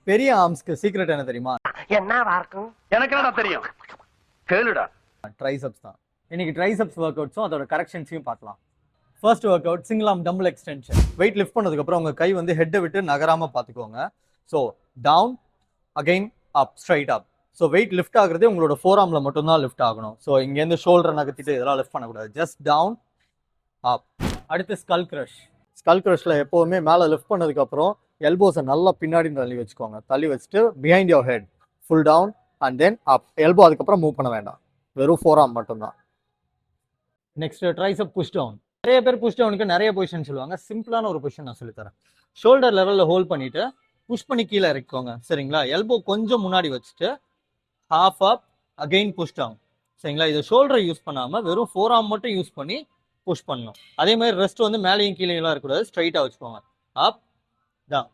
பெரிய ஆர்ம்ஸ்க்கு சீக்ரெட் என்ன தெரியுமா? என்னவா இருக்கும்? எனக்கு என்னடா தெரியும், கேளுடா. ட்ரைசெப்ஸ் தான். இன்னைக்கு ட்ரைசெப்ஸ் ஒர்க் அவுட்ஸும் அதோட கரெக்ஷன்ஸையும் பார்க்கலாம். First work out single arm tumble extension. Weight lift பண்ணதுக்கு அப்புறம் உங்க கை வந்து ஹெட்டை விட்டு நகராம பார்த்துக்கோங்க. ஸோ டவுன் அகைன் அப் ஸ்ட்ரைட் அப். ஸோ வெயிட் லிஃப்ட் ஆகுறது உங்களோட ஃபோர் ஆர்ம்ல மட்டும் தான் லிஃப்ட் ஆகணும். ஸோ இங்கேருந்து ஷோல்டர் நகர்த்திட்டு இதெல்லாம் லிஃப்ட் பண்ணக்கூடாது. Just down up. அடுத்து ஸ்கல் கிரஷ். ஸ்கல் கிரஷ்ல எப்போவுமே மேலே லிஃப்ட் பண்ணதுக்கு அப்புறம் எல்போஸை நல்லா பின்னாடி தள்ளி வச்சுக்கோங்க. தள்ளி வச்சுட்டு behind your head full down and then up. Elbow அதுக்கப்புறம் மூவ் பண்ண வேண்டாம், வெறும் ஃபோர் ஆர்ம் மட்டும்தான். Next tricep push down. நிறைய பேர் புஷ் டவுனுக்கு நிறைய பொசிஷன் சொல்லுவாங்க. சிம்பிளான ஒரு பொசிஷன் நான் சொல்லித்தரேன். ஷோல்டர் லெவலில் ஹோல்ட் பண்ணிட்டு புஷ் பண்ணி கீழே இறக்கிக்கோங்க. சரிங்களா? எல்போ கொஞ்சம் முன்னாடி வச்சுட்டு half up again push down. சரிங்களா? இது ஷோல்டரை யூஸ் பண்ணாமல் வெறும் ஃபோர் ஆர்ம் மட்டும் யூஸ் பண்ணி புஷ் பண்ணணும். அதே மாதிரி ரெஸ்ட் வந்து மேலேயும் கீழேயும் இருக்கக்கூடாது, ஸ்ட்ரைட்டாக வச்சுக்கோங்க. Up down.